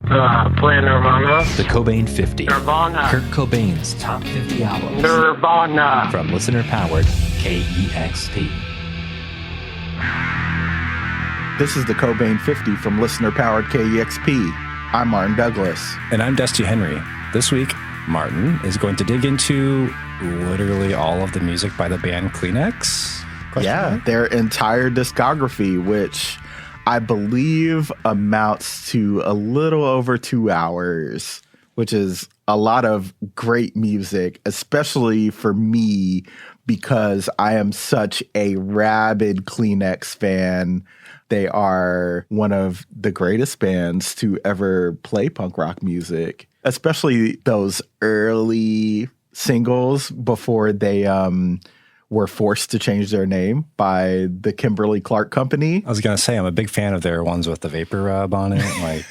Playing Nirvana. The Cobain 50. Nirvana. Kurt Cobain's top 50 albums. Nirvana. From listener-powered KEXP. This is the Cobain 50 from listener-powered KEXP. I'm Martin Douglas. And I'm Dusty Henry. This week, Martin is going to dig into literally all of the music by the band Kleenex. Their entire discography, which I believe amounts to a little over 2 hours, which is a lot of great music, especially for me because I am such a rabid Kleenex fan. They are one of the greatest bands to ever play punk rock music, especially those early singles before they were forced to change their name by the Kimberly-Clark Company. I was going to say, I'm a big fan of their ones with the vapor rub on it.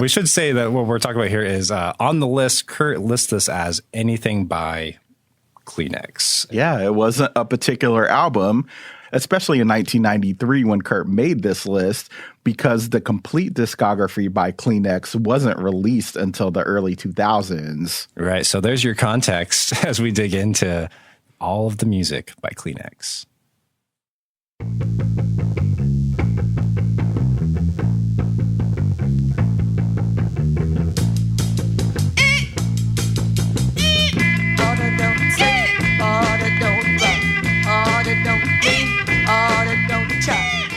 We should say that what we're talking about here is on the list, Kurt lists this as anything by Kleenex. Yeah, it wasn't a particular album, especially in 1993 when Kurt made this list, because the complete discography by Kleenex wasn't released until the early 2000s. Right, so there's your context as we dig into all of the music by Kleenex.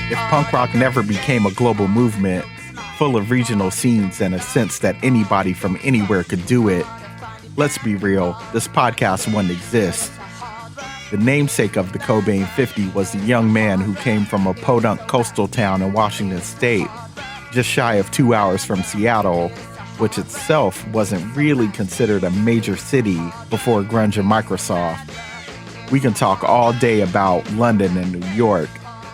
If punk rock never became a global movement, full of regional scenes and a sense that anybody from anywhere could do it, let's be real, this podcast wouldn't exist. The namesake of the Cobain 50 was a young man who came from a podunk coastal town in Washington State, just shy of 2 hours from Seattle, which itself wasn't really considered a major city before grunge and Microsoft. We can talk all day about London and New York,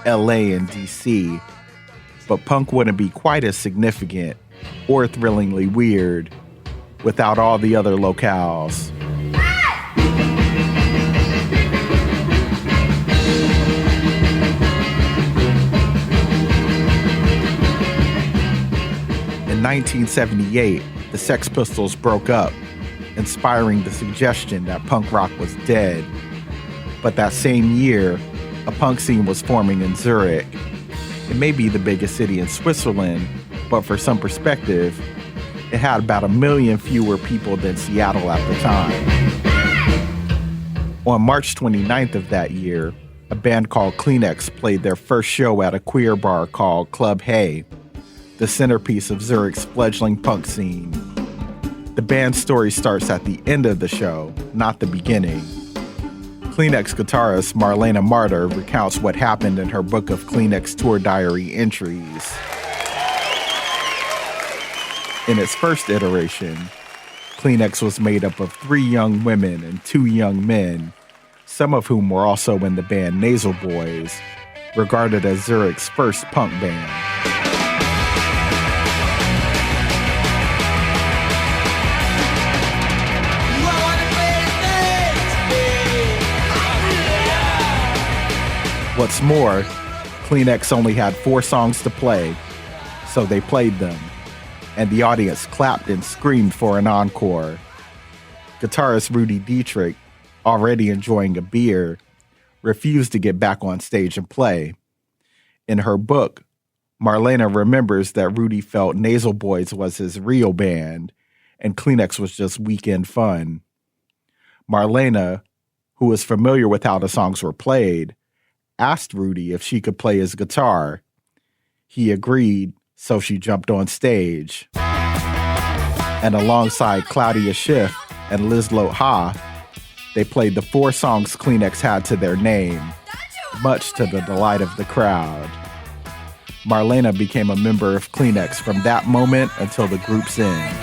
LA and DC, but punk wouldn't be quite as significant or thrillingly weird without all the other locales. In 1978, the Sex Pistols broke up, inspiring the suggestion that punk rock was dead. But that same year, a punk scene was forming in Zurich. It may be the biggest city in Switzerland, but for some perspective, it had about 1 million fewer people than Seattle at the time. On March 29th of that year, a band called Kleenex played their first show at a queer bar called Club Hey, the centerpiece of Zurich's fledgling punk scene. The band's story starts at the end of the show, not the beginning. Kleenex guitarist Marlena Martyr recounts what happened in her book of Kleenex tour diary entries. In its first iteration, Kleenex was made up of 3 young women and 2 young men, some of whom were also in the band Nasal Boys, regarded as Zurich's first punk band. What's more, Kleenex only had 4 songs to play, so they played them, and the audience clapped and screamed for an encore. Guitarist Rudy Dietrich, already enjoying a beer, refused to get back on stage and play. In her book, Marlena remembers that Rudy felt Nasal Boys was his real band, and Kleenex was just weekend fun. Marlena, who was familiar with how the songs were played, asked Rudy if she could play his guitar. He agreed, so she jumped on stage. And alongside Claudia Schiff and Liselot Ha, they played the 4 songs Kleenex had to their name, much to the delight of the crowd. Marlena became a member of Kleenex from that moment until the group's end.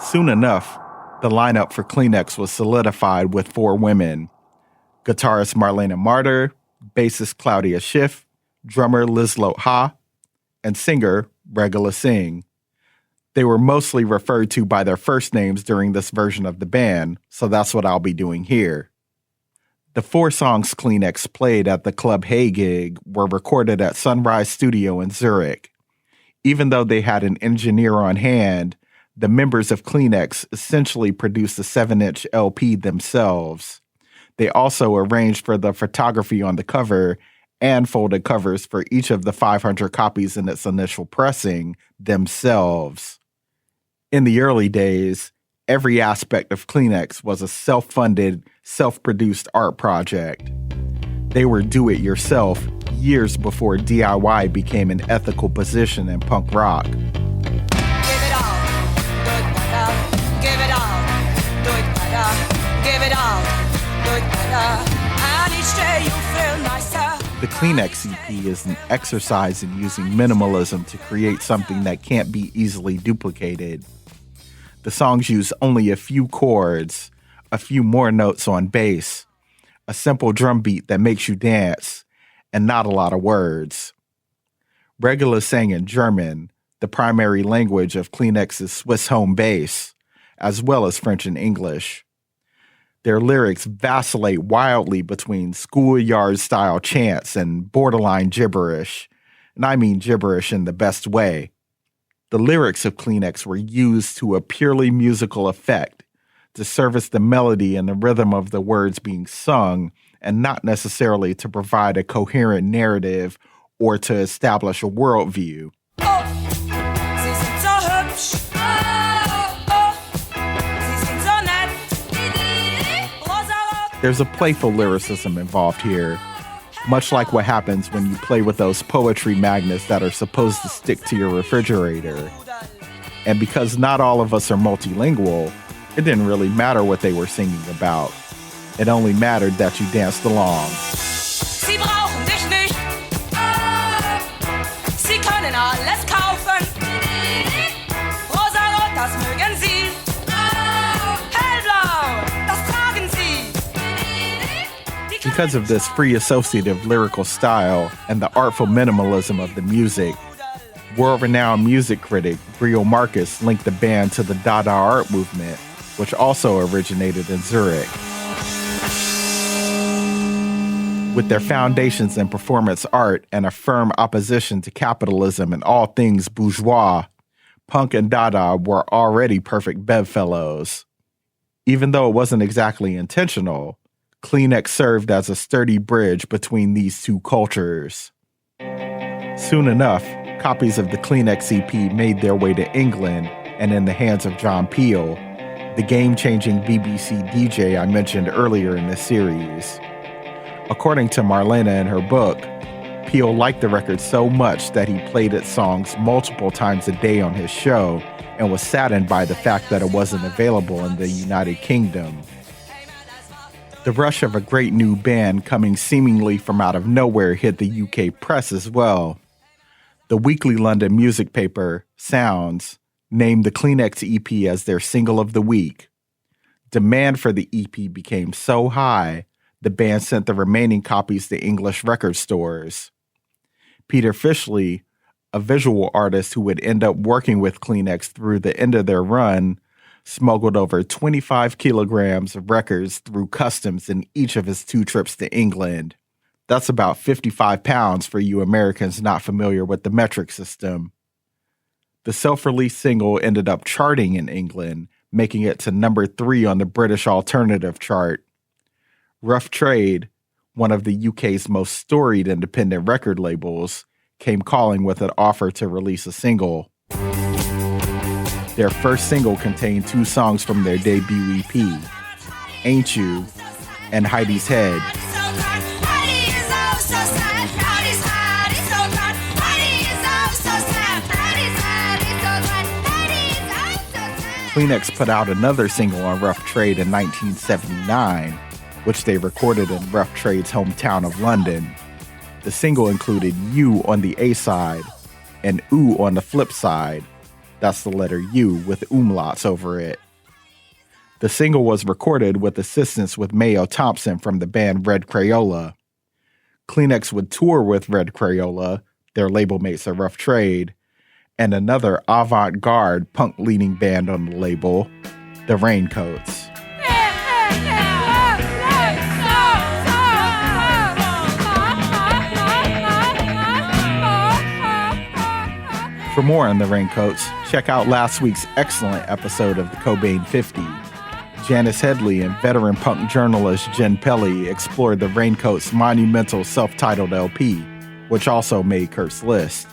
Soon enough, the lineup for Kleenex was solidified with 4 women: guitarist Marlena Martyr, bassist Claudia Schiff, drummer Liselot Ha, and singer Regula Singh. They were mostly referred to by their first names during this version of the band, so that's what I'll be doing here. The 4 songs Kleenex played at the Club Hey gig were recorded at Sunrise Studio in Zurich. Even though they had an engineer on hand, the members of Kleenex essentially produced a 7-inch LP themselves. They also arranged for the photography on the cover and folded covers for each of the 500 copies in its initial pressing themselves. In the early days, every aspect of Kleenex was a self-funded, self-produced art project. They were do-it-yourself years before DIY became an ethical position in punk rock. Give it all, do it better. Give it all, do it better. Give it all, do it better. And each day you feel nicer. The Kleenex EP is an exercise in using minimalism to create something that can't be easily duplicated. The songs use only a few chords, a few more notes on bass, a simple drum beat that makes you dance, and not a lot of words. Regula sang in German, the primary language of Kleenex's Swiss home base, as well as French and English. Their lyrics vacillate wildly between schoolyard-style chants and borderline gibberish, and I mean gibberish in the best way. The lyrics of Kleenex were used to a purely musical effect, to service the melody and the rhythm of the words being sung, and not necessarily to provide a coherent narrative or to establish a worldview. Oh, sie sind so hübsch. Oh, sie sind so nett. Rosarot. There's a playful lyricism involved here, much like what happens when you play with those poetry magnets that are supposed to stick to your refrigerator. And because not all of us are multilingual, it didn't really matter what they were singing about. It only mattered that you danced along. Sie brauchen dich nicht. Sie können alles kaufen. Rosarot, das mögen sie. Hellblau, das tragen sie. Because of this free associative lyrical style and the artful minimalism of the music, world-renowned music critic Brio Marcus linked the band to the Dada art movement, which also originated in Zurich. With their foundations in performance art and a firm opposition to capitalism and all things bourgeois, punk and Dada were already perfect bedfellows. Even though it wasn't exactly intentional, Kleenex served as a sturdy bridge between these two cultures. Soon enough, copies of the Kleenex EP made their way to England and in the hands of John Peel, the game-changing BBC DJ I mentioned earlier in this series. According to Marlena in her book, Peel liked the record so much that he played its songs multiple times a day on his show and was saddened by the fact that it wasn't available in the United Kingdom. The rush of a great new band coming seemingly from out of nowhere hit the UK press as well. The weekly London music paper, Sounds, named the Kleenex EP as their single of the week. Demand for the EP became so high, the band sent the remaining copies to English record stores. Peter Fishley, a visual artist who would end up working with Kleenex through the end of their run, smuggled over 25 kilograms of records through customs in each of his 2 trips to England. That's about 55 pounds for you Americans not familiar with the metric system. The self-released single ended up charting in England, making it to number 3 on the British alternative chart. Rough Trade, one of the UK's most storied independent record labels, came calling with an offer to release a single. Their first single contained 2 songs from their debut EP, Ain't You and Heidi's Head. Kleenex put out another single on Rough Trade in 1979, which they recorded in Rough Trade's hometown of London. The single included U on the A side and Oo on the flip side. That's the letter U with umlauts over it. The single was recorded with assistance with Mayo Thompson from the band Red Crayola. Kleenex would tour with Red Crayola, their label mates at Rough Trade, and another avant-garde punk-leaning band on the label, the Raincoats. For more on the Raincoats, check out last week's excellent episode of the Cobain 50. Janice Headley and veteran punk journalist Jen Pelly explored the Raincoats' monumental self-titled LP, which also made Kurt's list.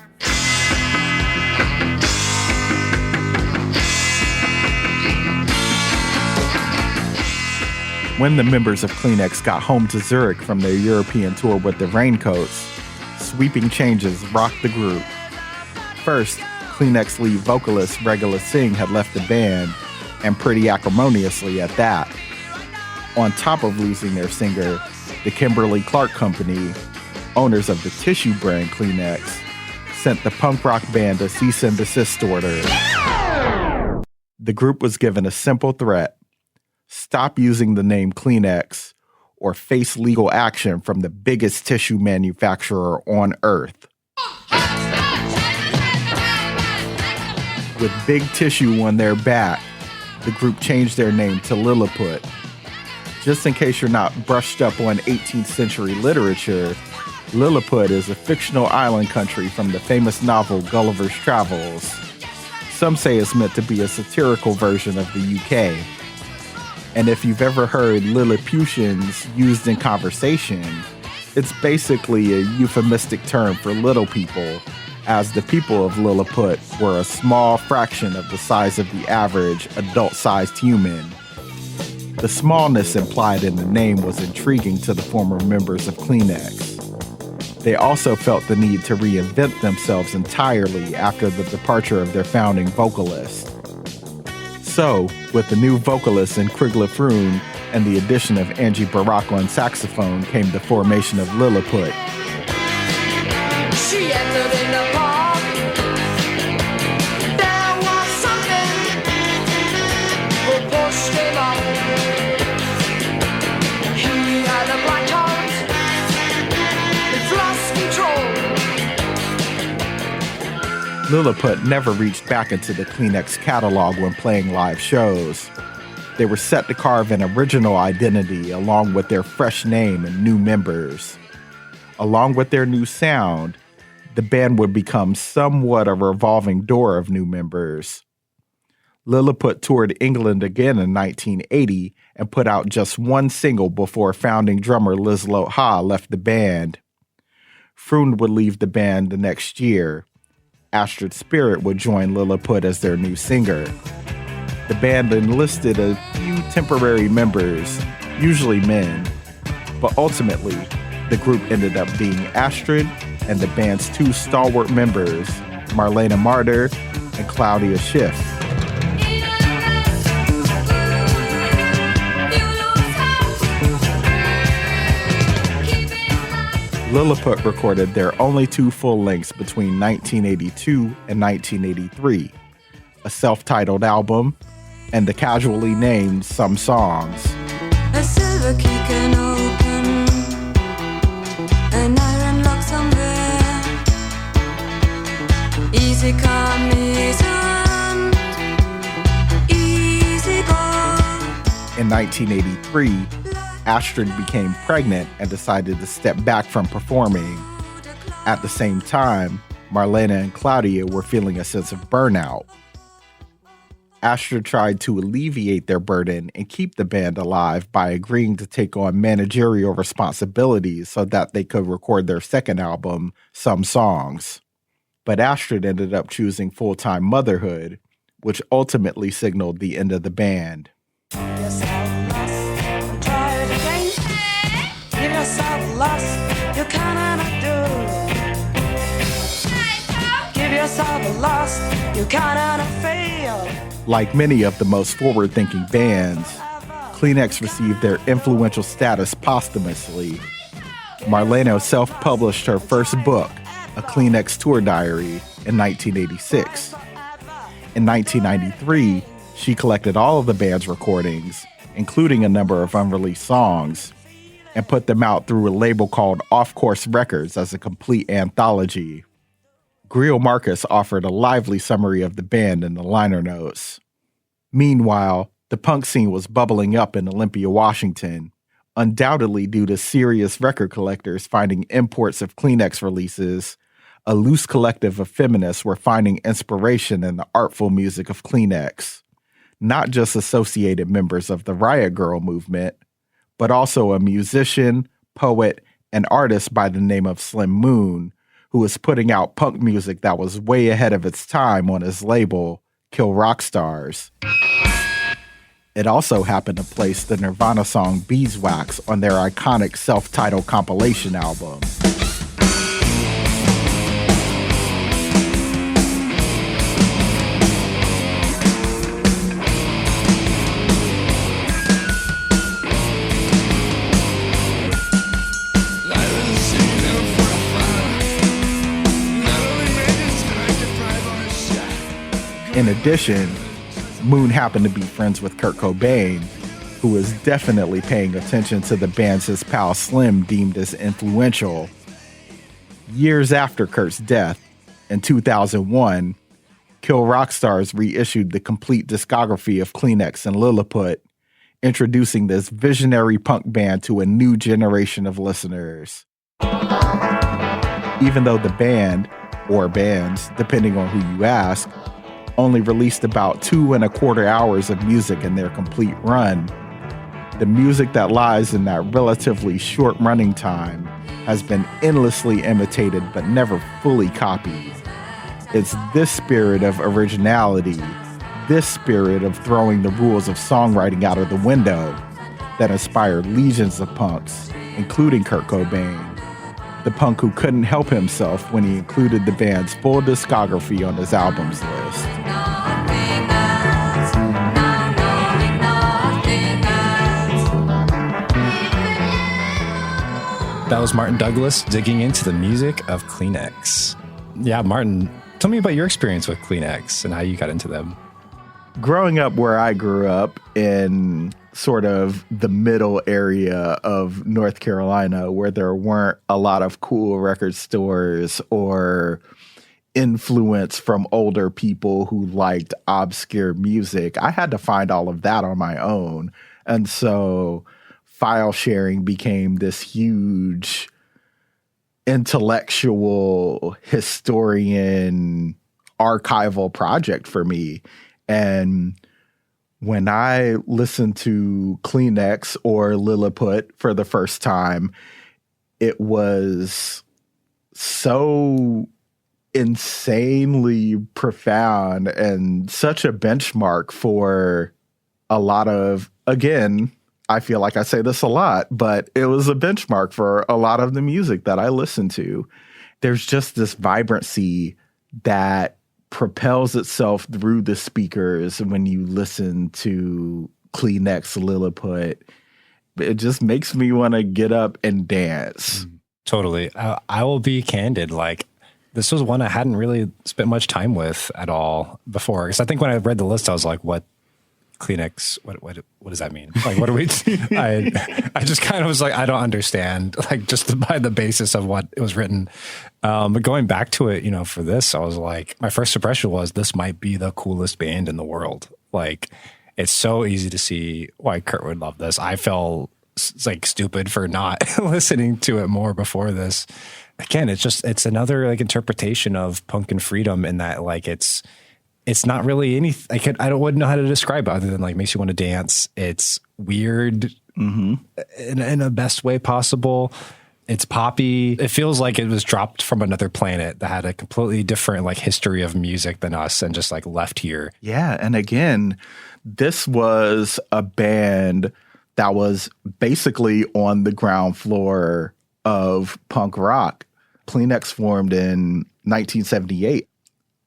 When the members of Kleenex got home to Zurich from their European tour with the Raincoats, sweeping changes rocked the group. First, Kleenex lead vocalist Regula Singh had left the band, and pretty acrimoniously at that. On top of losing their singer, the Kimberly-Clark Company, owners of the tissue brand Kleenex, sent the punk rock band a cease and desist order. The group was given a simple threat: stop using the name Kleenex or face legal action from the biggest tissue manufacturer on earth. With Big Tissue on their back, the group changed their name to LiLiPUT. Just in case you're not brushed up on 18th century literature, LiLiPUT is a fictional island country from the famous novel Gulliver's Travels. Some say it's meant to be a satirical version of the UK. And if you've ever heard Lilliputians used in conversation, it's basically a euphemistic term for little people, as the people of LiLiPUT were a small fraction of the size of the average adult-sized human. The smallness implied in the name was intriguing to the former members of Kleenex. They also felt the need to reinvent themselves entirely after the departure of their founding vocalist. So, with the new vocalist in Krigla Froon and the addition of Angie Barak on saxophone came the formation of LiLiPUT. She entered in the park. There was something who pushed him up. He had a black coat. It lost control. LiLiPUT never reached back into the Kleenex catalog when playing live shows. They were set to carve an original identity along with their fresh name and new members. Along with their new sound, the band would become somewhat a revolving door of new members. LiLiPUT toured England again in 1980 and put out just one single before founding drummer Liz Ha left the band. Froon would leave the band the next year. Astrid Spirit would join LiLiPUT as their new singer. The band enlisted a few temporary members, usually men, but ultimately, the group ended up being Astrid and the band's two stalwart members, Marlena Marder and Claudia Schiff. LiLiPUT recorded their only two full lengths between 1982 and 1983, a self-titled album and the casually named Some Songs. A silver key can open an iron lock somewhere. Easy come, easy go. In 1983, Astrid became pregnant and decided to step back from performing. At the same time, Marlena and Claudia were feeling a sense of burnout. Astrid tried to alleviate their burden and keep the band alive by agreeing to take on managerial responsibilities so that they could record their second album, Some Songs. But Astrid ended up choosing full-time motherhood, which ultimately signaled the end of the band. You cannot do. Give yourself a loss, you cannot fail. Like many of the most forward-thinking bands, Kleenex received their influential status posthumously. Marlena self-published her first book, A Kleenex Tour Diary, in 1986. In 1993, she collected all of the band's recordings, including a number of unreleased songs, and put them out through a label called Off Course Records as a complete anthology. Greil Marcus offered a lively summary of the band in the liner notes. Meanwhile, the punk scene was bubbling up in Olympia, Washington, undoubtedly due to serious record collectors finding imports of Kleenex releases. A loose collective of feminists were finding inspiration in the artful music of Kleenex. Not just associated members of the Riot Girl movement, but also a musician, poet, and artist by the name of Slim Moon, who was putting out punk music that was way ahead of its time on his label, Kill Rock Stars. It also happened to place the Nirvana song Beeswax on their iconic self-titled compilation album. In addition, Moon happened to be friends with Kurt Cobain, who was definitely paying attention to the bands his pal Slim deemed as influential. Years after Kurt's death, in 2001, Kill Rock Stars reissued the complete discography of Kleenex and LiLiPUT, introducing this visionary punk band to a new generation of listeners. Even though the band, or bands, depending on who you ask, only released about 2.25 hours of music in their complete run, the music that lies in that relatively short running time has been endlessly imitated but never fully copied. It's this spirit of originality, this spirit of throwing the rules of songwriting out of the window, that inspired legions of punks, including Kurt Cobain, the punk who couldn't help himself when he included the band's full discography on his albums list. That was Martin Douglas digging into the music of Kleenex. Yeah, Martin, tell me about your experience with Kleenex and how you got into them. Growing up where I grew up in sort of the middle area of North Carolina, where there weren't a lot of cool record stores or influence from older people who liked obscure music, I had to find all of that on my own. And so file sharing became this huge intellectual historian archival project for me. And when I listened to Kleenex or LiLiPUT for the first time, it was so insanely profound and such a benchmark for a lot of, again, I feel like I say this a lot, but it was a benchmark for a lot of the music that I listened to. There's just this vibrancy that propels itself through the speakers when you listen to Kleenex, LiLiPUT. It just makes me want to get up and dance. Totally. I will be candid. Like, this was one I hadn't really spent much time with at all before. Because I think when I read the list, I was like, what? Kleenex, what does that mean? Like, what are we? I just kind of was like, I don't understand. Like, just by the basis of what it was written. But going back to it, for this, I was like, my first impression was this might be the coolest band in the world. Like, it's so easy to see why Kurt would love this. I felt like stupid for not listening to it more before this. Again, it's another like interpretation of punk and freedom in that like it's not really anything. I wouldn't know how to describe it other than like makes you want to dance. It's weird in the best way possible. It's poppy. It feels like it was dropped from another planet that had a completely different like history of music than us and just like left here. Yeah. And again, this was a band that was basically on the ground floor of punk rock. Kleenex formed in 1978.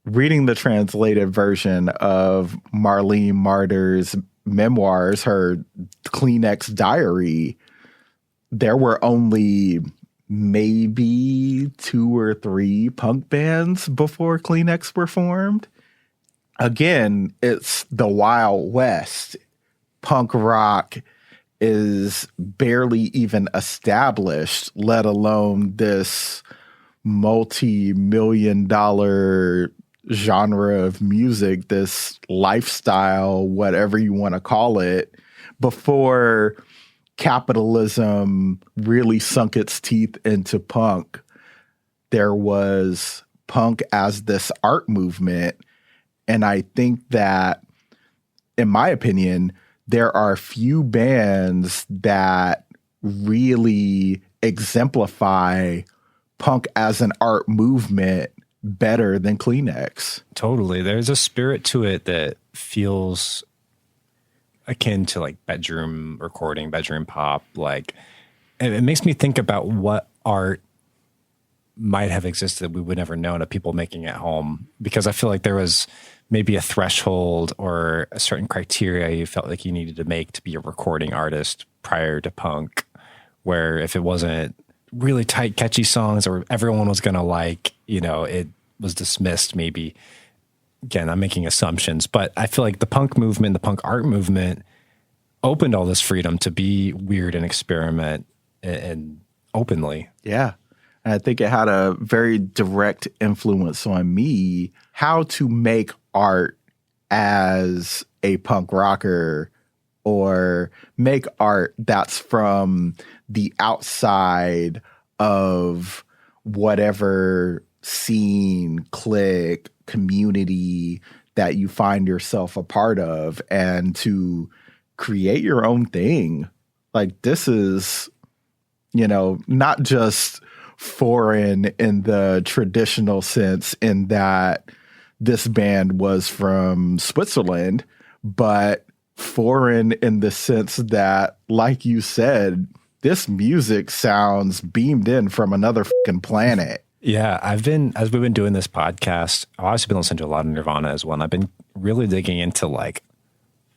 Reading the translated version of Marlene Marder's memoirs, her Kleenex diary, there were only maybe 2 or 3 punk bands before Kleenex were formed. Again, it's the Wild West. Punk rock is barely even established, let alone this multi-million-dollar genre of music, this lifestyle, whatever you want to call it, before capitalism really sunk its teeth into punk. There was punk as this art movement. And I think that, in my opinion, there are few bands that really exemplify punk as an art movement better than Kleenex. Totally. There's a spirit to it that feels akin to like bedroom recording, bedroom pop. Like, it makes me think about what art might have existed that we would never know of people making at home, because I feel like there was maybe a threshold or a certain criteria you felt like you needed to make to be a recording artist prior to punk, where if it wasn't really tight, catchy songs or everyone was going to like, you know, it was dismissed maybe. Again, I'm making assumptions, but I feel like the punk movement, the punk art movement opened all this freedom to be weird and experiment and openly. Yeah. And I think it had a very direct influence on me how to make art as a punk rocker, or make art that's from the outside of whatever scene, clique, community that you find yourself a part of, and to create your own thing. Like, this is, you know, not just foreign in the traditional sense in that this band was from Switzerland, but foreign in the sense that, like you said, this music sounds beamed in from another fucking planet. Yeah, as we've been doing this podcast, I've also been listening to a lot of Nirvana as well. And I've been really digging into like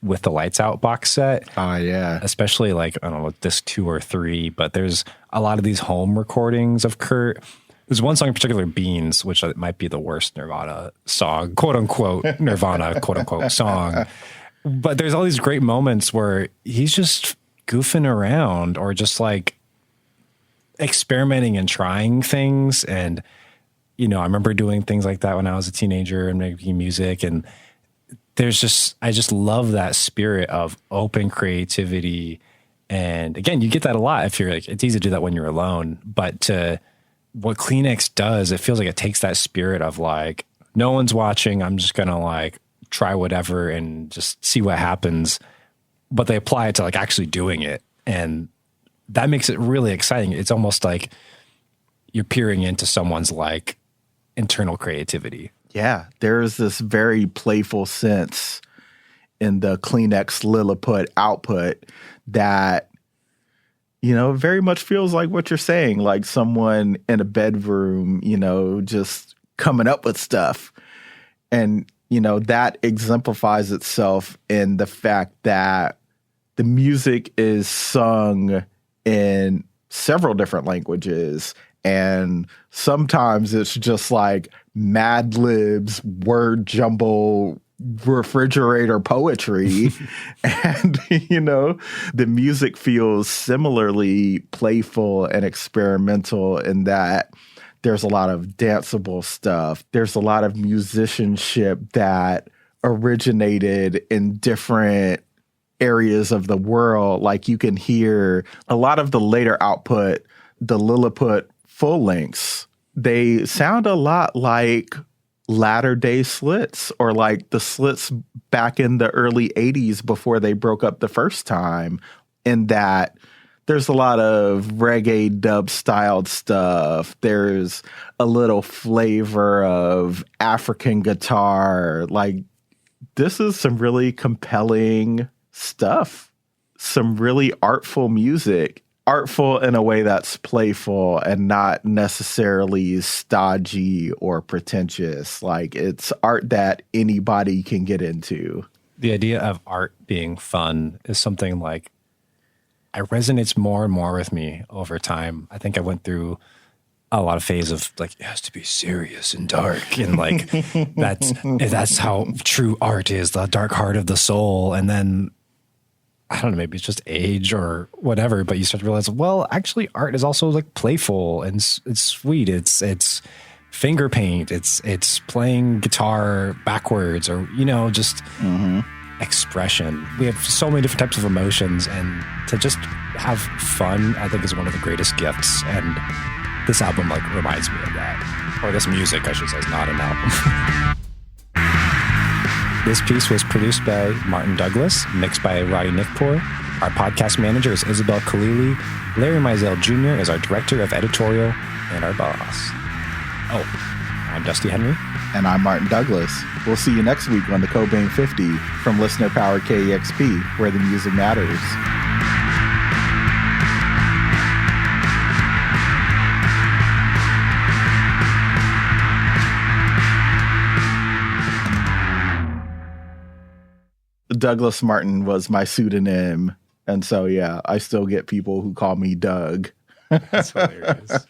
With the Lights Out box set. Oh, yeah. Especially like, I don't know, disc 2 or 3, but there's a lot of these home recordings of Kurt. There's one song in particular, Beans, which might be the worst Nirvana song, quote unquote, Nirvana, quote unquote song. But there's all these great moments where he's just goofing around or just like experimenting and trying things. And, you know, I remember doing things like that when I was a teenager and making music. And I just love that spirit of open creativity. And again, you get that a lot if you're like, it's easy to do that when you're alone, but what Kleenex does, it feels like it takes that spirit of like, no one's watching, I'm just going to like try whatever and just see what happens. But they apply it to like actually doing it. And that makes it really exciting. It's almost like you're peering into someone's like internal creativity. Yeah, there's this very playful sense in the Kleenex LiLiPUT output that, you know, very much feels like what you're saying, like someone in a bedroom, you know, just coming up with stuff. And, you know, that exemplifies itself in the fact that the music is sung in several different languages. And sometimes it's just like Mad Libs, word jumble, refrigerator poetry. And, you know, the music feels similarly playful and experimental in that there's a lot of danceable stuff. There's a lot of musicianship that originated in different areas of the world. Like, you can hear a lot of the later output, the LiLiPUT full lengths, they sound a lot like latter day Slits, or like the Slits back in the early 80s before they broke up the first time, in that there's a lot of reggae dub styled stuff. There's a little flavor of African guitar. Like, this is some really compelling stuff, some really artful music. Artful in a way that's playful and not necessarily stodgy or pretentious. Like, it's art that anybody can get into. The idea of art being fun is something like it resonates more and more with me over time. I think I went through a lot of phase of like, it has to be serious and dark, and like that's how true art is, the dark heart of the soul. And then I don't know, maybe it's just age or whatever, but you start to realize, well, actually art is also like playful and it's sweet. It's finger paint. It's playing guitar backwards or, just expression. We have so many different types of emotions, and to just have fun, I think, is one of the greatest gifts. And this album like reminds me of that. Or this music, I should say, is not an album. This piece was produced by Martin Douglas, mixed by Roddy Nikpour. Our podcast manager is Isabel Khalili. Larry Mizell Jr. is our director of editorial and our boss. Oh, I'm Dusty Henry. And I'm Martin Douglas. We'll see you next week on the Cobain 50 from listener powered KEXP, where the music matters. Douglas Martin was my pseudonym. And so, yeah, I still get people who call me Doug. That's hilarious.